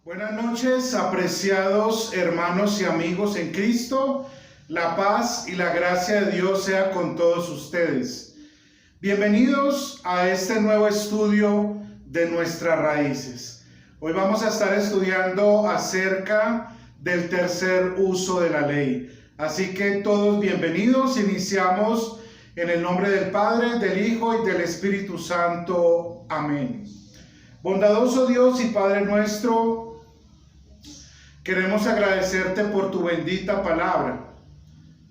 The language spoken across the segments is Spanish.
Buenas noches, apreciados hermanos y amigos en Cristo. La paz y la gracia de Dios sea con todos ustedes. Bienvenidos a este nuevo estudio de nuestras raíces. Hoy vamos a estar estudiando acerca del tercer uso de la ley. Así que todos bienvenidos. Iniciamos en el nombre del Padre, del Hijo y del Espíritu Santo. Amén. Bondadoso Dios y Padre nuestro, queremos agradecerte por tu bendita palabra,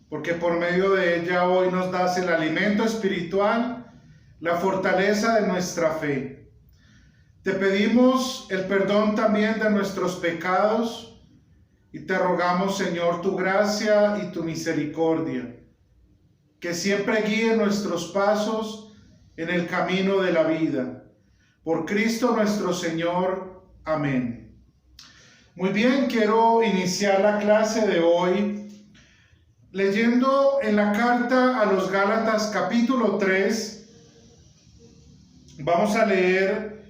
porque por medio de ella hoy nos das el alimento espiritual, la fortaleza de nuestra fe. Te pedimos el perdón también de nuestros pecados y te rogamos, Señor, tu gracia y tu misericordia, que siempre guíe nuestros pasos en el camino de la vida. Por Cristo nuestro Señor. Amén. Muy bien, quiero iniciar la clase de hoy leyendo en la carta a los Gálatas capítulo 3. Vamos a leer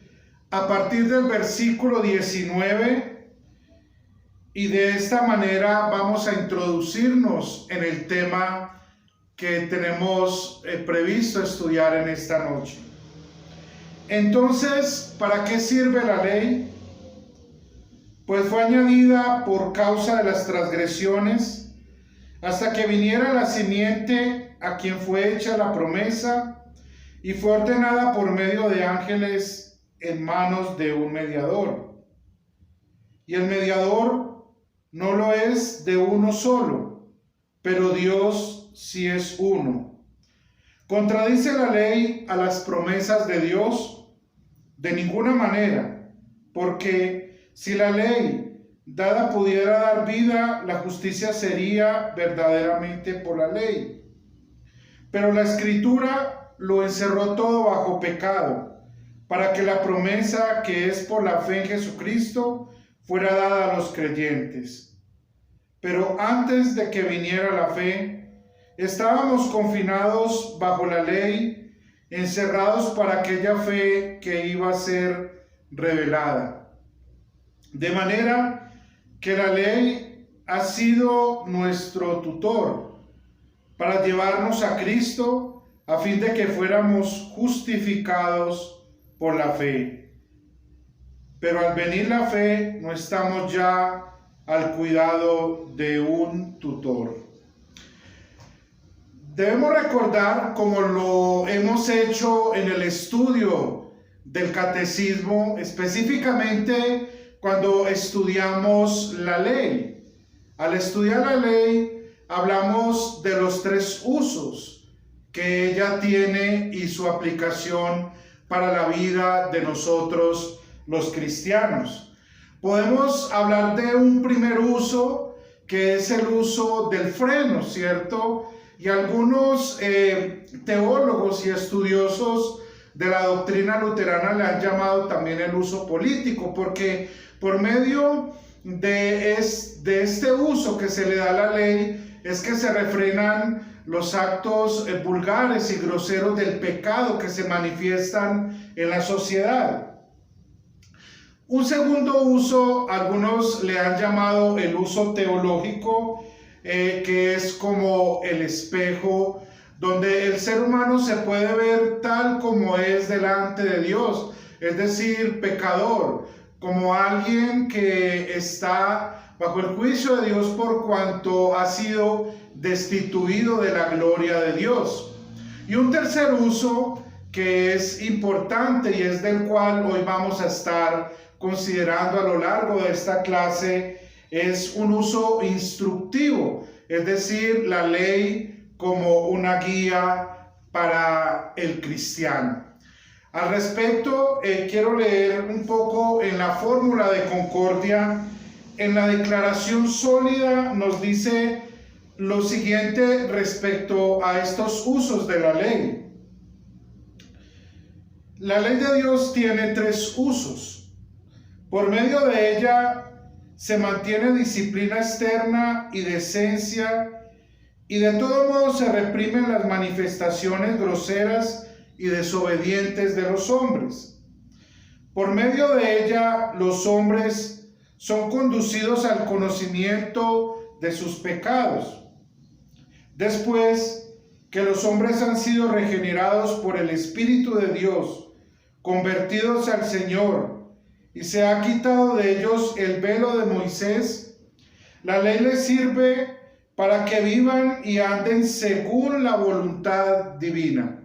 a partir del versículo 19 y de esta manera vamos a introducirnos en el tema que tenemos previsto estudiar en esta noche. Entonces, ¿para qué sirve la ley? Pues fue añadida por causa de las transgresiones, hasta que viniera la simiente a quien fue hecha la promesa, y fue ordenada por medio de ángeles en manos de un mediador. Y el mediador no lo es de uno solo, pero Dios sí es uno. ¿Contradice la ley a las promesas de Dios? De ninguna manera, porque si la ley dada pudiera dar vida, la justicia sería verdaderamente por la ley. Pero la Escritura lo encerró todo bajo pecado, para que la promesa que es por la fe en Jesucristo fuera dada a los creyentes. Pero antes de que viniera la fe, estábamos confinados bajo la ley, encerrados para aquella fe que iba a ser revelada. De manera que la ley ha sido nuestro tutor para llevarnos a Cristo a fin de que fuéramos justificados por la fe. Pero al venir la fe, no estamos ya al cuidado de un tutor. Debemos recordar, como lo hemos hecho en el estudio del catecismo, específicamente cuando estudiamos la ley. Al estudiar la ley, hablamos de los tres usos que ella tiene y su aplicación para la vida de nosotros los cristianos. Podemos hablar de un primer uso, que es el uso del freno, ¿cierto? Y algunos teólogos y estudiosos de la doctrina luterana le han llamado también el uso político, porque por medio de este uso que se le da a la ley es que se refrenan los actos vulgares y groseros del pecado que se manifiestan en la sociedad. Un segundo uso, algunos le han llamado el uso teológico, que es como el espejo, donde el ser humano se puede ver tal como es delante de Dios, es decir, pecador, como alguien que está bajo el juicio de Dios por cuanto ha sido destituido de la gloria de Dios. Y un tercer uso que es importante y es del cual hoy vamos a estar considerando a lo largo de esta clase, es un uso instructivo, es decir, la ley como una guía para el cristiano. Al respecto, quiero leer un poco en la fórmula de concordia. En la declaración sólida nos dice lo siguiente respecto a estos usos de la ley. La ley de Dios tiene tres usos. Por medio de ella se mantiene disciplina externa y decencia, y de todo modo se reprimen las manifestaciones groseras y desobedientes de los hombres. Por medio de ella, los hombres son conducidos al conocimiento de sus pecados. Después que los hombres han sido regenerados por el Espíritu de Dios, convertidos al Señor, y se ha quitado de ellos el velo de Moisés, la ley les sirve para que vivan y anden según la voluntad divina.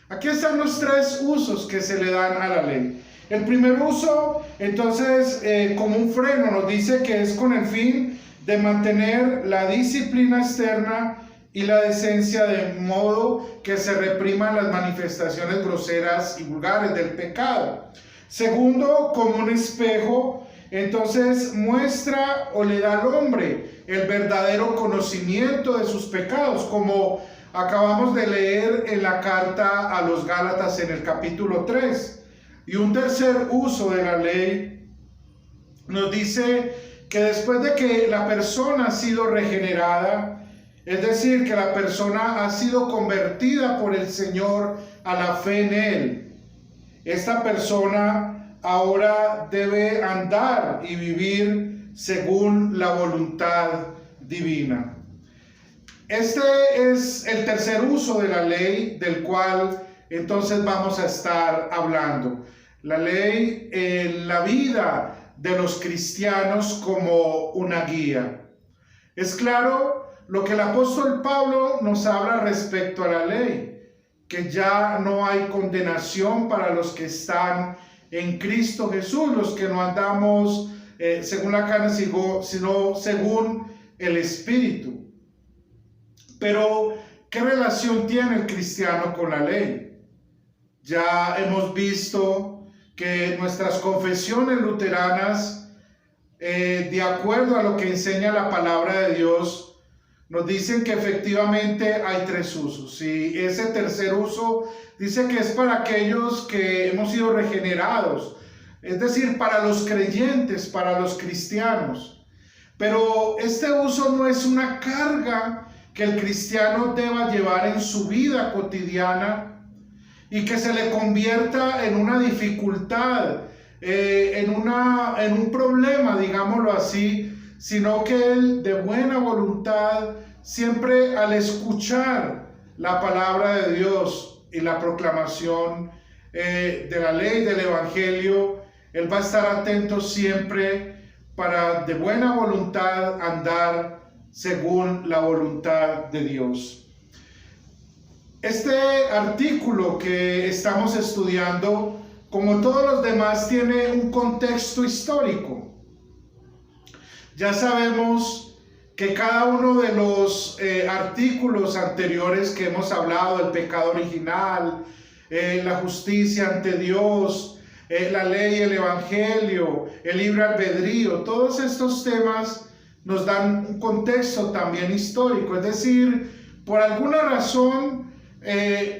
Aquí están los tres usos que se le dan a la ley. El primer uso, entonces, como un freno, nos dice que es con el fin de mantener la disciplina externa y la decencia, de modo que se repriman las manifestaciones groseras y vulgares del pecado. Segundo, como un espejo, entonces muestra o le da al hombre el verdadero conocimiento de sus pecados, como acabamos de leer en la carta a los Gálatas en el capítulo 3. Y un tercer uso de la ley nos dice que después de que la persona ha sido regenerada, es decir, que la persona ha sido convertida por el Señor a la fe en Él, esta persona ahora debe andar y vivir según la voluntad divina. Este es el tercer uso de la ley, del cual entonces vamos a estar hablando. La ley en la vida de los cristianos como una guía. Es claro lo que el apóstol Pablo nos habla respecto a la ley, que ya no hay condenación para los que están en Cristo Jesús, los que no andamos según la carne, sino según el Espíritu. Pero, ¿qué relación tiene el cristiano con la ley? Ya hemos visto que nuestras confesiones luteranas, de acuerdo a lo que enseña la palabra de Dios, nos dicen que efectivamente hay tres usos. Y ese tercer uso dice que es para aquellos que hemos sido regenerados, es decir, para los creyentes, para los cristianos. Pero este uso no es una carga que el cristiano deba llevar en su vida cotidiana y que se le convierta en una dificultad, en un problema, digámoslo así, sino que él de buena voluntad, siempre al escuchar la palabra de Dios y la proclamación de la ley, del Evangelio, él va a estar atento siempre para de buena voluntad andar según la voluntad de Dios. Este artículo que estamos estudiando, como todos los demás, tiene un contexto histórico. Ya sabemos que cada uno de los artículos anteriores que hemos hablado, el pecado original, la justicia ante Dios, la ley, el Evangelio, el libre albedrío, todos estos temas nos dan un contexto también histórico. Es decir, por alguna razón,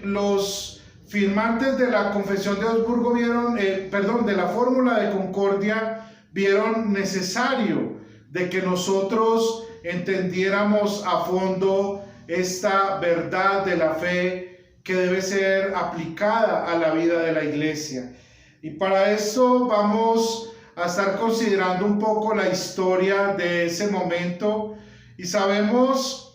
los firmantes de la Confesión de Augsburgo de la Fórmula de Concordia, vieron necesario de que nosotros entendiéramos a fondo esta verdad de la fe que debe ser aplicada a la vida de la iglesia. Y para eso vamos a estar considerando un poco la historia de ese momento, y sabemos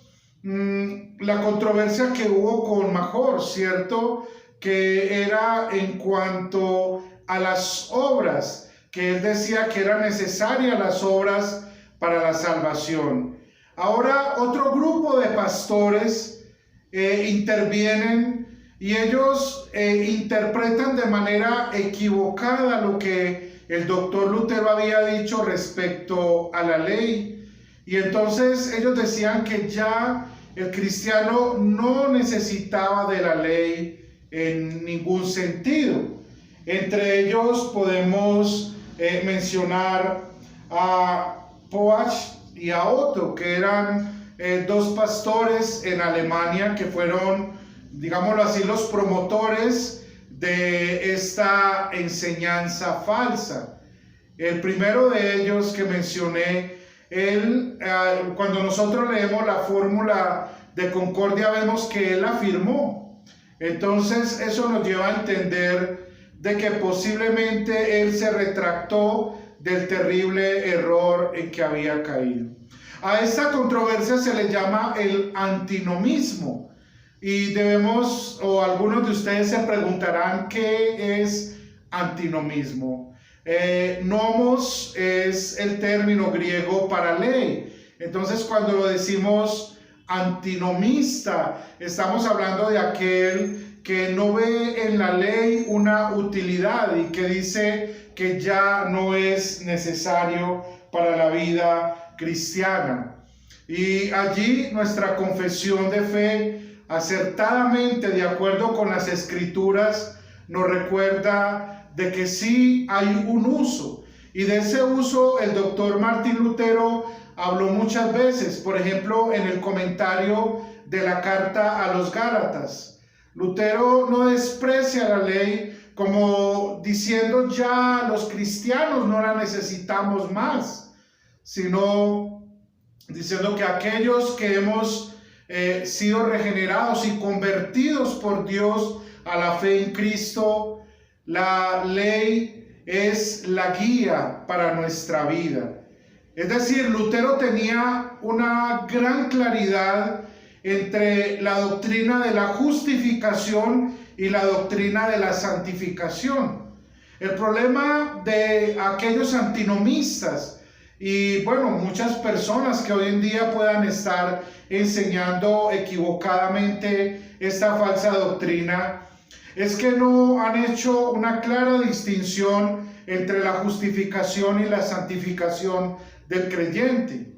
la controversia que hubo con Major, ¿cierto? Que era en cuanto a las obras, que él decía que eran necesarias las obras para la salvación. Ahora otro grupo de pastores intervienen y ellos interpretan de manera equivocada lo que el doctor Lutero había dicho respecto a la ley. Y entonces ellos decían que ya el cristiano no necesitaba de la ley en ningún sentido. Entre ellos podemos mencionar a Poach y a Otto, que eran dos pastores en Alemania que fueron, digámoslo así, los promotores de esta enseñanza falsa. El primero de ellos que mencioné, cuando nosotros leemos la Fórmula de Concordia, vemos que él afirmó. Entonces eso nos lleva a entender de que posiblemente él se retractó del terrible error en que había caído. A esta controversia se le llama el antinomismo. Y debemos, o algunos de ustedes se preguntarán, ¿qué es antinomismo? Nomos es el término griego para ley. Entonces, cuando lo decimos antinomista, estamos hablando de aquel que no ve en la ley una utilidad y que dice que ya no es necesario para la vida cristiana. Y allí nuestra confesión de fe, acertadamente de acuerdo con las Escrituras, nos recuerda de que sí hay un uso, y de ese uso el doctor Martín Lutero habló muchas veces. Por ejemplo, en el comentario de la carta a los Gálatas, Lutero no desprecia la ley como diciendo ya los cristianos no la necesitamos más, sino diciendo que aquellos que hemos sido regenerados y convertidos por Dios a la fe en Cristo, la ley es la guía para nuestra vida. Es decir, Lutero tenía una gran claridad entre la doctrina de la justificación y la doctrina de la santificación. El problema de aquellos antinomistas y bueno, muchas personas que hoy en día puedan estar enseñando equivocadamente esta falsa doctrina es que no han hecho una clara distinción entre la justificación y la santificación del creyente.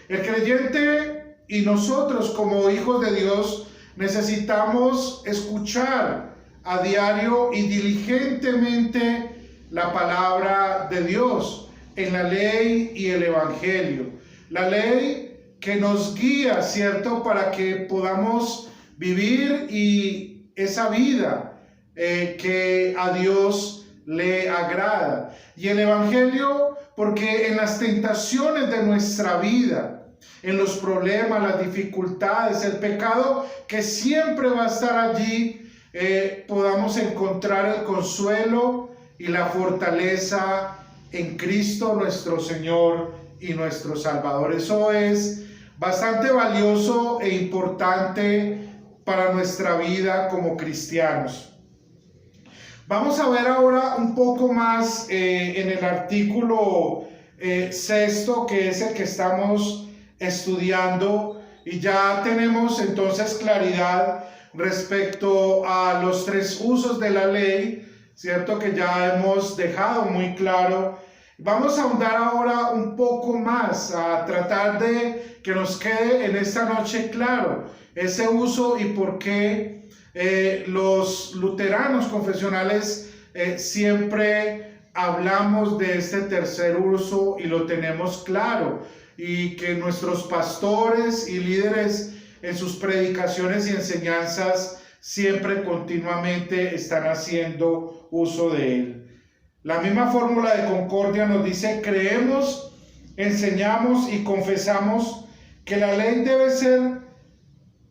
El creyente y nosotros como hijos de Dios necesitamos escuchar a diario y diligentemente la palabra de Dios en la ley y el evangelio. La ley que nos guía, ¿cierto?, para que podamos vivir y esa vida que a Dios le agrada. Y el evangelio porque en las tentaciones de nuestra vida, en los problemas, las dificultades, el pecado que siempre va a estar allí, podamos encontrar el consuelo y la fortaleza en Cristo nuestro Señor y nuestro Salvador. Eso es bastante valioso e importante para nuestra vida como cristianos. Vamos a ver ahora un poco más en el artículo sexto, que es el que estamos estudiando, y ya tenemos entonces claridad respecto a los tres usos de la ley, ¿cierto?, que ya hemos dejado muy claro. Vamos a ahondar ahora un poco más, a tratar de que nos quede en esta noche claro ese uso y por qué los luteranos confesionales siempre hablamos de este tercer uso y lo tenemos claro, y que nuestros pastores y líderes en sus predicaciones y enseñanzas siempre continuamente están haciendo uso de él. La misma fórmula de concordia nos dice: creemos, enseñamos y confesamos que la ley debe ser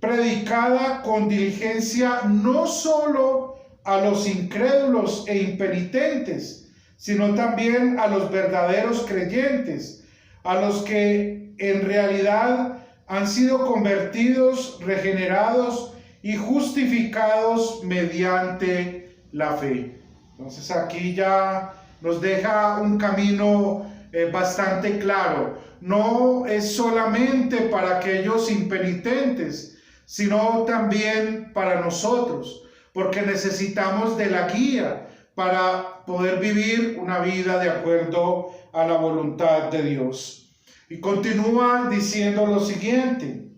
predicada con diligencia no solo a los incrédulos e impenitentes, sino también a los verdaderos creyentes, a los que en realidad han sido convertidos, regenerados y justificados mediante la fe. Entonces aquí ya nos deja un camino bastante claro. No es solamente para aquellos impenitentes, sino también para nosotros, porque necesitamos de la guía para poder vivir una vida de acuerdo a la voluntad de Dios. Y continúa diciendo lo siguiente: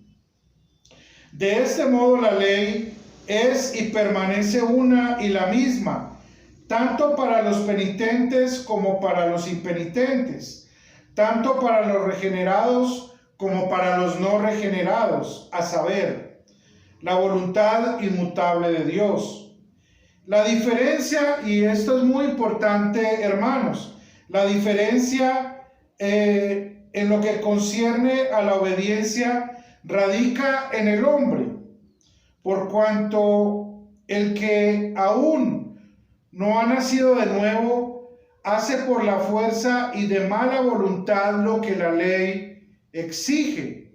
de este modo la ley es y permanece una y la misma, tanto para los penitentes como para los impenitentes, tanto para los regenerados como para los no regenerados, a saber, la voluntad inmutable de Dios. La diferencia, y esto es muy importante, hermanos, la diferencia en lo que concierne a la obediencia radica en el hombre, por cuanto el que aún no ha nacido de nuevo hace por la fuerza y de mala voluntad lo que la ley exige.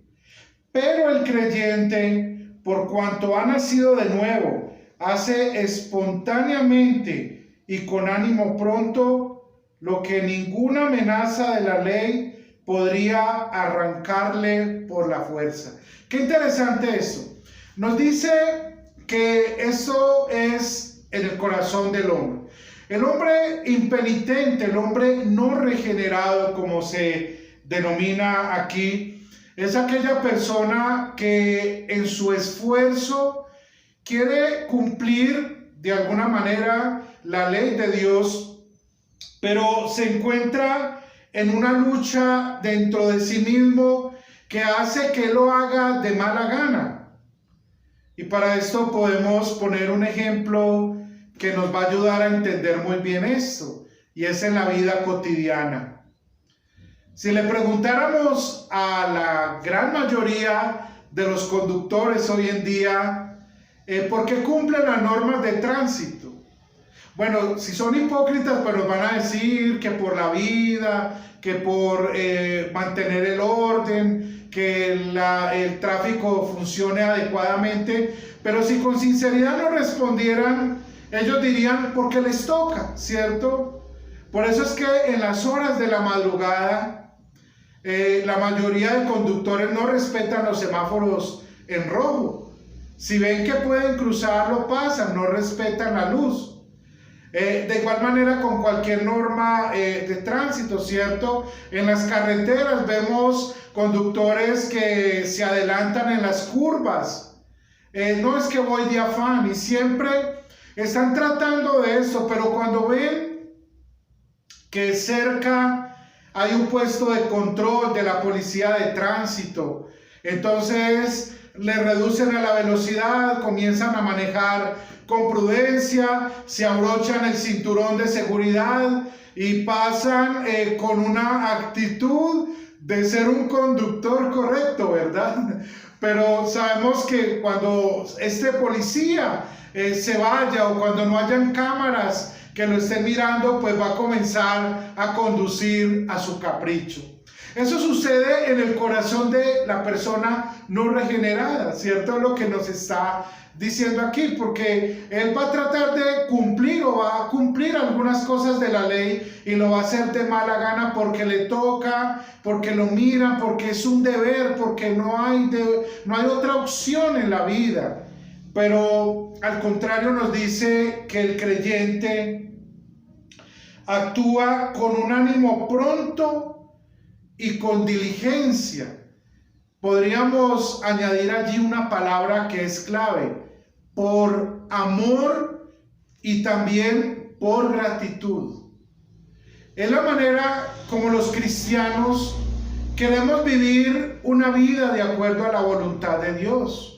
Pero el creyente, por cuanto ha nacido de nuevo, hace espontáneamente y con ánimo pronto lo que ninguna amenaza de la ley podría arrancarle por la fuerza. Qué interesante esto. Nos dice que eso es en el corazón del hombre. El hombre impenitente, el hombre no regenerado, como se denomina aquí, es aquella persona que en su esfuerzo quiere cumplir de alguna manera la ley de Dios, pero se encuentra en una lucha dentro de sí mismo que hace que lo haga de mala gana. Y para esto podemos poner un ejemplo que nos va a ayudar a entender muy bien esto, y es en la vida cotidiana. Si le preguntáramos a la gran mayoría de los conductores hoy en día, ¿por qué cumplen las normas de tránsito? Bueno, si son hipócritas, pues nos van a decir que por la vida, que por mantener el orden, que el tráfico funcione adecuadamente, pero si con sinceridad nos respondieran, ellos dirían porque les toca, ¿cierto? Por eso es que en las horas de la madrugada, la mayoría de conductores no respetan los semáforos en rojo. Si ven que pueden cruzar, lo pasan, no respetan la luz. De igual manera con cualquier norma de tránsito, ¿cierto? En las carreteras vemos conductores que se adelantan en las curvas. No es que voy de afán, y siempre están tratando de eso, pero cuando ven que cerca hay un puesto de control de la policía de tránsito, entonces le reducen a la velocidad, comienzan a manejar con prudencia, se abrochan el cinturón de seguridad y pasan con una actitud de ser un conductor correcto, ¿verdad? Pero sabemos que cuando este policía se vaya, o cuando no hayan cámaras que lo estén mirando, pues va a comenzar a conducir a su capricho. Eso sucede en el corazón de la persona no regenerada, ¿cierto? Es lo que nos está diciendo aquí, porque él va a tratar de cumplir, o va a cumplir algunas cosas de la ley, y lo va a hacer de mala gana porque le toca, porque lo miran, porque es un deber, porque no hay otra opción en la vida. Pero al contrario nos dice que el creyente actúa con un ánimo pronto y con diligencia. Podríamos añadir allí una palabra que es clave: por amor y también por gratitud. Es la manera como los cristianos queremos vivir una vida de acuerdo a la voluntad de Dios.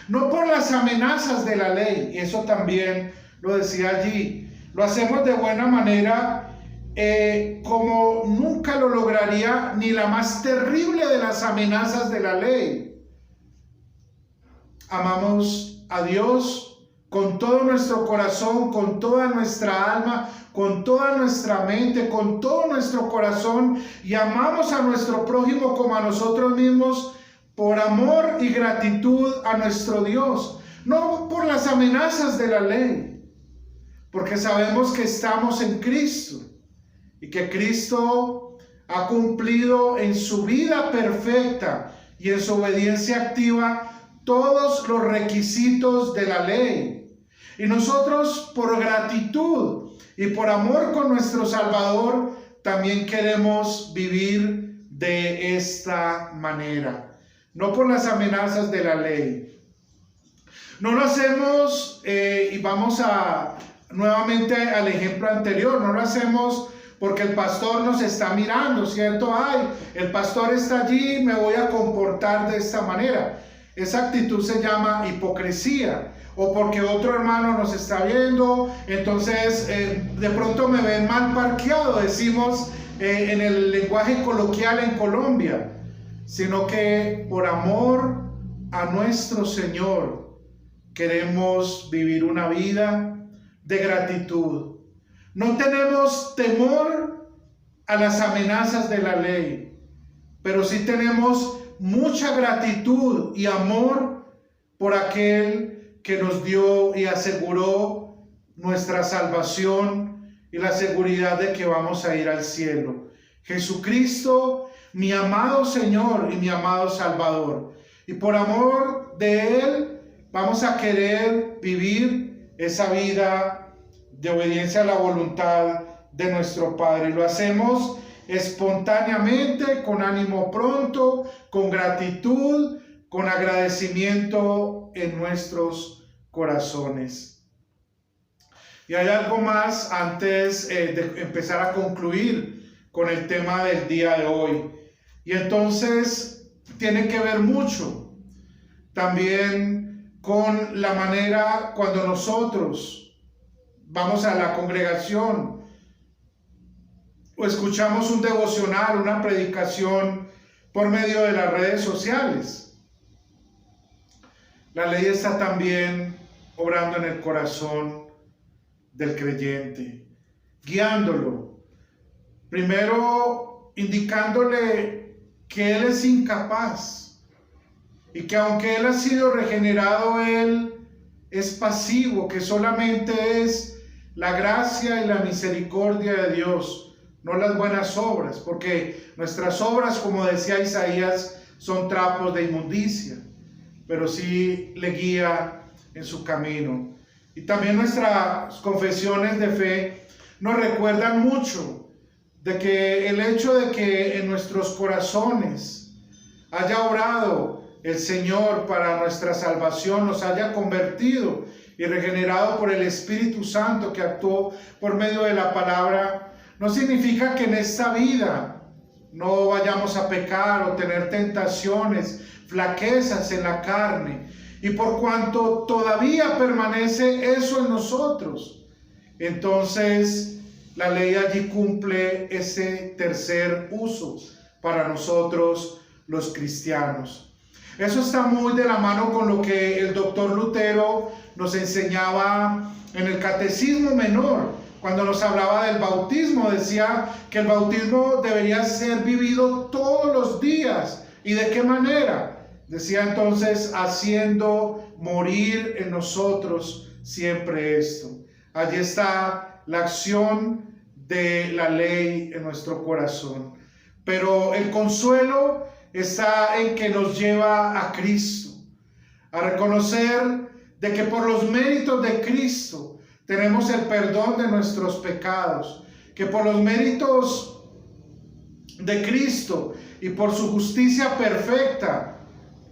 No por las amenazas de la ley, y eso también lo decía allí. Lo hacemos de buena manera, como nunca lo lograría ni la más terrible de las amenazas de la ley. Amamos a Dios con todo nuestro corazón, con toda nuestra alma, con toda nuestra mente, con todo nuestro corazón, y amamos a nuestro prójimo como a nosotros mismos, por amor y gratitud a nuestro Dios, no por las amenazas de la ley, porque sabemos que estamos en Cristo y que Cristo ha cumplido en su vida perfecta y en su obediencia activa todos los requisitos de la ley. Y nosotros, por gratitud y por amor con nuestro Salvador, también queremos vivir de esta manera. No por las amenazas de la ley. No lo hacemos, y vamos nuevamente al ejemplo anterior, no lo hacemos porque el pastor nos está mirando, ¿cierto? Ay, el pastor está allí, me voy a comportar de esta manera. Esa actitud se llama hipocresía. O porque otro hermano nos está viendo, entonces de pronto me ven mal parqueado, decimos en el lenguaje coloquial en Colombia. Sino que por amor a nuestro Señor queremos vivir una vida de gratitud. No tenemos temor a las amenazas de la ley, pero sí tenemos mucha gratitud y amor por aquel que nos dio y aseguró nuestra salvación y la seguridad de que vamos a ir al cielo. Jesucristo, mi amado Señor y mi amado Salvador. Y por amor de Él vamos a querer vivir esa vida de obediencia a la voluntad de nuestro Padre. Lo hacemos espontáneamente, con ánimo pronto, con gratitud, con agradecimiento en nuestros corazones. Y hay algo más antes de empezar a concluir con el tema del día de hoy. Y entonces tiene que ver mucho también con la manera cuando nosotros vamos a la congregación o escuchamos un devocional, una predicación por medio de las redes sociales. La ley está también obrando en el corazón del creyente, guiándolo. Primero, indicándole que él es incapaz y que aunque él ha sido regenerado, él es pasivo, que solamente es la gracia y la misericordia de Dios, no las buenas obras, porque nuestras obras, como decía Isaías, son trapos de inmundicia, pero sí le guía en su camino. Y también nuestras confesiones de fe nos recuerdan mucho de que el hecho de que en nuestros corazones haya obrado el Señor para nuestra salvación, nos haya convertido y regenerado por el Espíritu Santo que actuó por medio de la palabra, no significa que en esta vida no vayamos a pecar o tener tentaciones, flaquezas en la carne. Y por cuanto todavía permanece eso en nosotros, entonces la ley allí cumple ese tercer uso para nosotros los cristianos. Eso está muy de la mano con lo que el doctor Lutero nos enseñaba en el Catecismo Menor. Cuando nos hablaba del bautismo, decía que el bautismo debería ser vivido todos los días. ¿Y de qué manera? Decía entonces, haciendo morir en nosotros siempre esto. Allí está la acción de la ley en nuestro corazón. Pero el consuelo está en que nos lleva a Cristo, a reconocer de que por los méritos de Cristo tenemos el perdón de nuestros pecados, que por los méritos de Cristo y por su justicia perfecta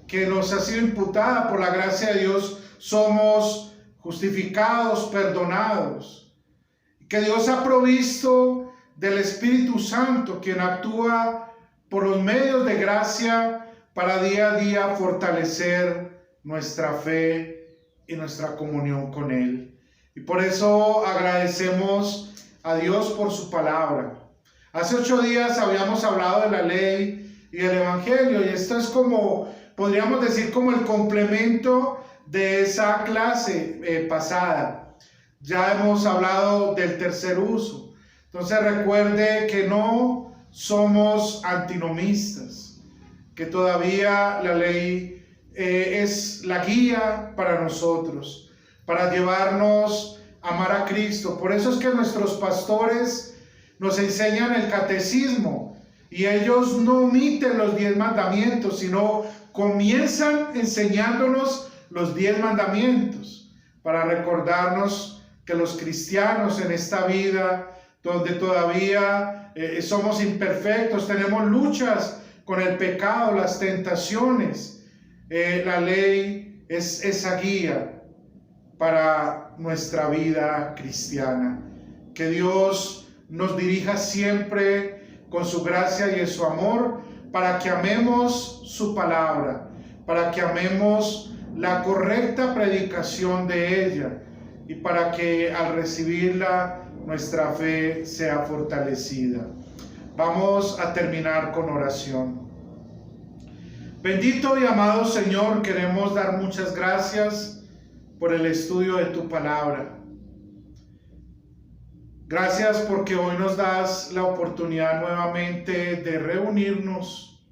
que nos ha sido imputada por la gracia de Dios, somos justificados, perdonados, que Dios ha provisto del Espíritu Santo, quien actúa por los medios de gracia para día a día fortalecer nuestra fe y nuestra comunión con Él. Y por eso agradecemos a Dios por su palabra. Hace 8 días habíamos hablado de la ley y del Evangelio, y esto es como, podríamos decir, como el complemento de esa clase pasada. Ya hemos hablado del tercer uso. Entonces recuerde que no somos antinomistas, que todavía la ley es la guía para nosotros, para llevarnos a amar a Cristo. Por eso es que nuestros pastores nos enseñan el catecismo, y ellos no omiten los 10 mandamientos, sino comienzan enseñándonos los 10 mandamientos, para recordarnos que los cristianos en esta vida, donde todavía somos imperfectos, tenemos luchas con el pecado, las tentaciones, la ley es esa guía para nuestra vida cristiana. Que Dios nos dirija siempre con su gracia y en su amor, para que amemos su palabra, para que amemos la correcta predicación de ella, y para que al recibirla nuestra fe sea fortalecida. Vamos a terminar con oración. Bendito y amado Señor, queremos dar muchas gracias por el estudio de tu palabra. Gracias porque hoy nos das la oportunidad nuevamente de reunirnos,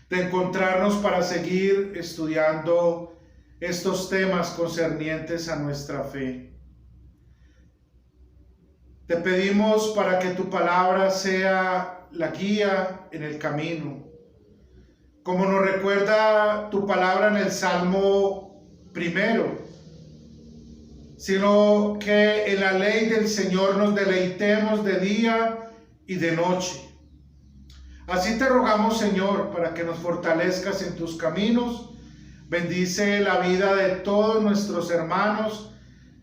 de encontrarnos para seguir estudiando estos temas concernientes a nuestra fe. Te pedimos para que tu palabra sea la guía en el camino. Como nos recuerda tu palabra en el Salmo primero, sino que en la ley del Señor nos deleitemos de día y de noche. Así te rogamos, Señor, para que nos fortalezcas en tus caminos. Bendice la vida de todos nuestros hermanos.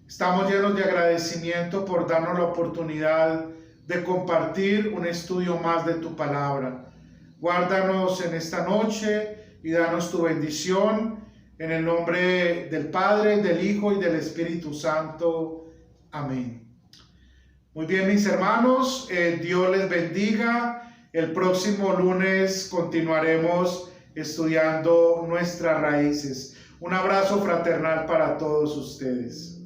Estamos llenos de agradecimiento por darnos la oportunidad de compartir un estudio más de tu palabra. Guárdanos en esta noche y danos tu bendición. En el nombre del Padre, del Hijo y del Espíritu Santo. Amén. Muy bien, mis hermanos, Dios les bendiga. El próximo lunes continuaremos estudiando nuestras raíces. Un abrazo fraternal para todos ustedes.